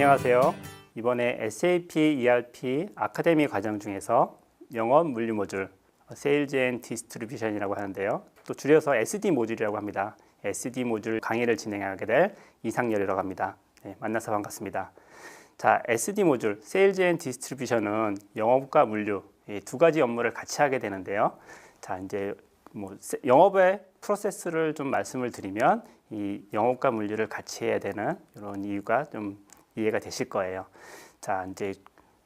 안녕하세요. 이번에 SAP ERP 아카데미 과정 중에서 영업 물류 모듈 세일즈 앤 디스트리뷰션이라고 하는데요. 또 줄여서 SD 모듈이라고 합니다. SD 모듈 강의를 진행하게 될 이상열이라고 합니다. 네, 만나서 반갑습니다. 자, SD 모듈 세일즈 앤 디스트리뷰션은 영업과 물류 이 두 가지 업무를 같이 하게 되는데요. 자, 이제 영업의 프로세스를 좀 말씀을 드리면 이 영업과 물류를 같이 해야 되는 이런 이유가 좀 이해가 되실 거예요. 자, 이제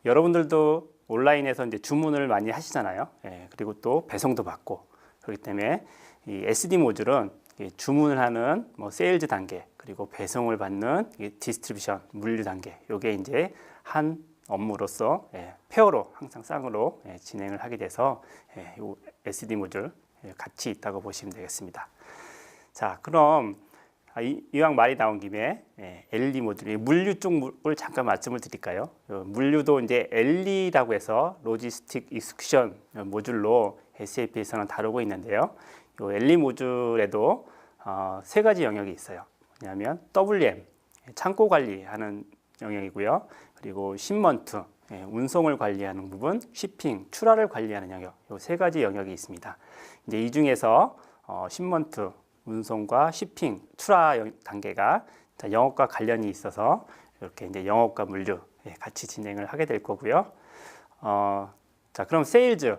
여러분들도 온라인에서 이제 주문을 많이 하시잖아요. 예, 그리고 또 배송도 받고 그렇기 때문에 이 SD 모듈은 주문을 하는 세일즈 단계 그리고 배송을 받는 디스트리뷰션 물류 단계 요게 이제 한 업무로서 페어로 항상 쌍으로 진행을 하게 돼서 요 SD 모듈 같이 있다고 보시면 되겠습니다. 자, 그럼 이왕 말이 나온 김에 LE 모듈, 물류 쪽을 잠깐 말씀을 드릴까요? 물류도 이제 LE라고 해서 로지스틱 익스큐션 모듈로 SAP에서는 다루고 있는데요. 이 LE 모듈에도 세 가지 영역이 있어요. 뭐냐면 WM, 창고 관리하는 영역이고요. 그리고 신먼트, 운송을 관리하는 부분, 쉬핑, 출하를 관리하는 영역, 이 세 가지 영역이 있습니다. 이제 이 중에서 신먼트, 운송과 쉬핑, 출하 단계가 영업과 관련이 있어서 이렇게 이제 영업과 물류 같이 진행을 하게 될 거고요. 자, 그럼 세일즈,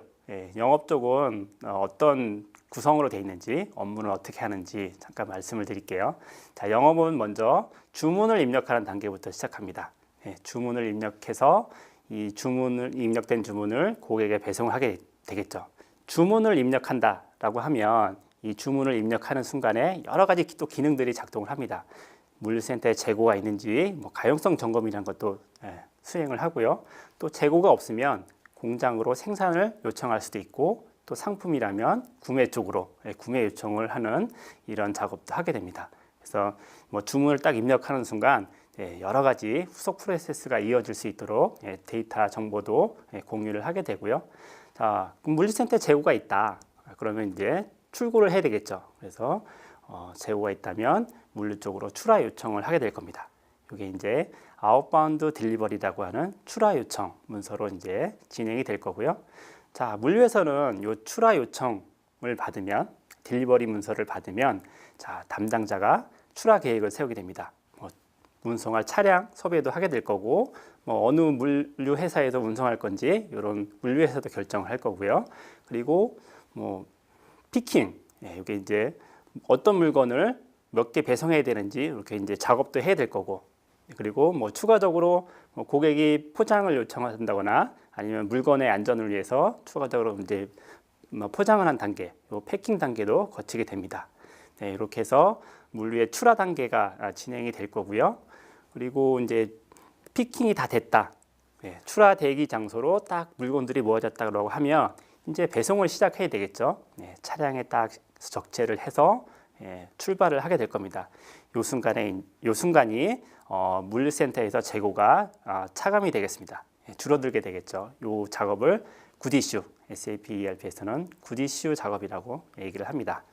영업 쪽은 어떤 구성으로 되어 있는지, 업무는 어떻게 하는지 잠깐 말씀을 드릴게요. 자, 영업은 먼저 주문을 입력하는 단계부터 시작합니다. 주문을 입력해서 이 입력된 주문을 고객에게 배송을 하게 되겠죠. 주문을 입력한다라고 하면 이 주문을 입력하는 순간에 여러 가지 또 기능들이 작동을 합니다. 물류센터에 재고가 있는지 가용성 점검이라는 것도 수행을 하고요. 또 재고가 없으면 공장으로 생산을 요청할 수도 있고 또 상품이라면 구매 쪽으로 구매 요청을 하는 이런 작업도 하게 됩니다. 그래서 주문을 딱 입력하는 순간 여러 가지 후속 프로세스가 이어질 수 있도록 데이터 정보도 공유를 하게 되고요. 자, 물류센터에 재고가 있다. 그러면 이제 출고를 해야 되겠죠. 그래서 재고가 있다면 물류 쪽으로 출하 요청을 하게 될 겁니다. 이게 이제 아웃바운드 딜리버리라고 하는 출하 요청 문서로 이제 진행이 될 거고요. 자, 물류에서는 이 출하 요청을 받으면 딜리버리 문서를 받으면 자, 담당자가 출하 계획을 세우게 됩니다. 운송할 차량 섭외도 하게 될 거고 어느 물류 회사에서 운송할 건지 이런 물류 회사도 결정을 할 거고요. 그리고 피킹, 이게 이제 어떤 물건을 몇 개 배송해야 되는지 이렇게 이제 작업도 해야 될 거고, 그리고 추가적으로 고객이 포장을 요청한다거나 아니면 물건의 안전을 위해서 추가적으로 이제 포장을 한 단계, 요 패킹 단계도 거치게 됩니다. 네, 이렇게 해서 물류의 출하 단계가 진행이 될 거고요. 그리고 이제 피킹이 다 됐다, 출하 대기 장소로 딱 물건들이 모아졌다고 하면 이제 배송을 시작해야 되겠죠. 차량에 딱 적재를 해서 출발을 하게 될 겁니다. 요 순간이 물류센터에서 재고가 차감이 되겠습니다. 줄어들게 되겠죠. 요 작업을 굿이슈, SAP ERP에서는 굿이슈 작업이라고 얘기를 합니다.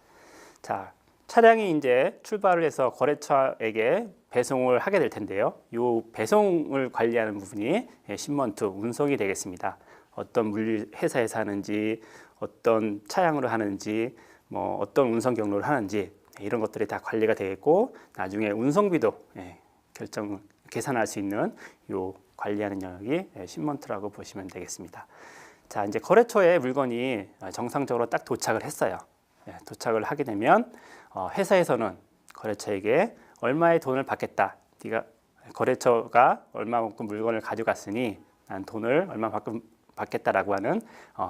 자, 차량이 이제 출발을 해서 거래처에게 배송을 하게 될 텐데요. 요 배송을 관리하는 부분이 신먼트, 운송이 되겠습니다. 어떤 물류 회사에서 하는지, 어떤 차량으로 하는지, 어떤 운송 경로를 하는지 이런 것들이 다 관리가 되겠고, 나중에 운송비도 계산할 수 있는 요 관리하는 영역이 신먼트라고 보시면 되겠습니다. 자, 이제 거래처에 물건이 정상적으로 딱 도착을 했어요. 도착을 하게 되면 회사에서는 거래처에게 얼마의 돈을 받겠다. 네가 거래처가 얼마만큼 물건을 가져갔으니 난 돈을 얼마만큼 받겠다라고 하는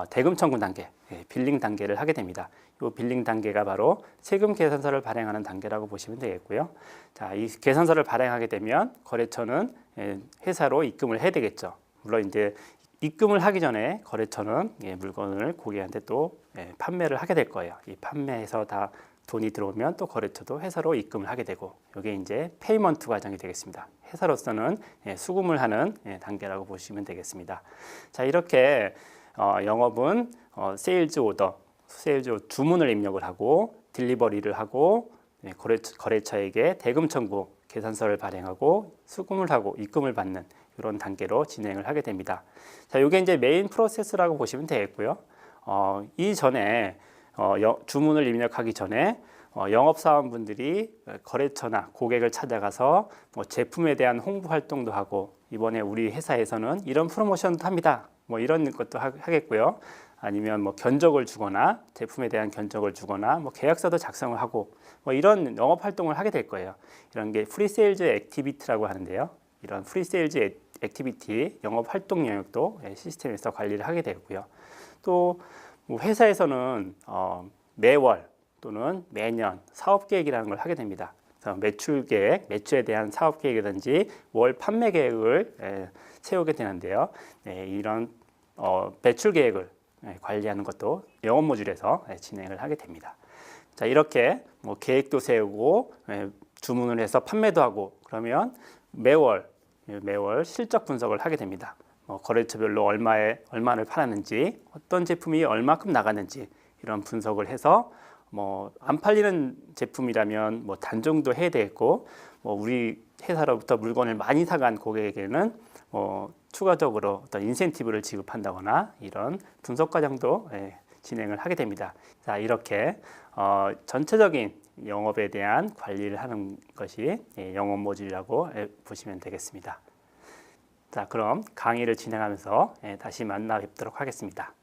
대금 청구 단계, 빌링 단계를 하게 됩니다. 이 빌링 단계가 바로 세금 계산서를 발행하는 단계라고 보시면 되겠고요. 자, 이 계산서를 발행하게 되면 거래처는 회사로 입금을 해야 되겠죠. 물론 이제 입금을 하기 전에 거래처는 물건을 고객한테 또 판매를 하게 될 거예요. 이 판매에서 다 돈이 들어오면 또 거래처도 회사로 입금을 하게 되고, 이게 이제 페이먼트 과정이 되겠습니다. 회사로서는 수금을 하는 단계라고 보시면 되겠습니다. 자, 이렇게 영업은 세일즈 오더, 세일즈 주문을 입력을 하고 딜리버리를 하고 거래처에게 대금 청구, 계산서를 발행하고 수금을 하고 입금을 받는 이런 단계로 진행을 하게 됩니다. 자, 이게 이제 메인 프로세스라고 보시면 되겠고요. 이전에 주문을 입력하기 전에 영업사원분들이 거래처나 고객을 찾아가서 뭐 제품에 대한 홍보 활동도 하고 이번에 우리 회사에서는 이런 프로모션도 합니다. 뭐 이런 것도 하겠고요. 아니면 뭐 견적을 주거나 제품에 대한 견적을 주거나 뭐 계약서도 작성을 하고 뭐 이런 영업 활동을 하게 될 거예요. 이런 게 프리세일즈 액티비티라고 하는데요. 이런 프리세일즈 액티비티 영업 활동 영역도 시스템에서 관리를 하게 되고요. 또 뭐 회사에서는 매월 또는 매년 사업 계획이라는 걸 하게 됩니다. 그래서 매출 계획, 매출에 대한 사업 계획이라든지 월 판매 계획을 세우게 되는데요. 이런 매출 계획을 관리하는 것도 영업 모듈에서 진행을 하게 됩니다. 자, 이렇게 뭐 계획도 세우고 주문을 해서 판매도 하고 그러면 매월 실적 분석을 하게 됩니다. 거래처별로 얼마를 팔았는지, 어떤 제품이 얼마큼 나갔는지 이런 분석을 해서 뭐 안 팔리는 제품이라면 뭐 단종도 해야 되겠고, 뭐 우리 회사로부터 물건을 많이 사간 고객에게는 추가적으로 어떤 인센티브를 지급한다거나 이런 분석 과정도 진행을 하게 됩니다. 자, 이렇게 전체적인 영업에 대한 관리를 하는 것이 영업 모듈이라고 보시면 되겠습니다. 자, 그럼 강의를 진행하면서 다시 만나 뵙도록 하겠습니다.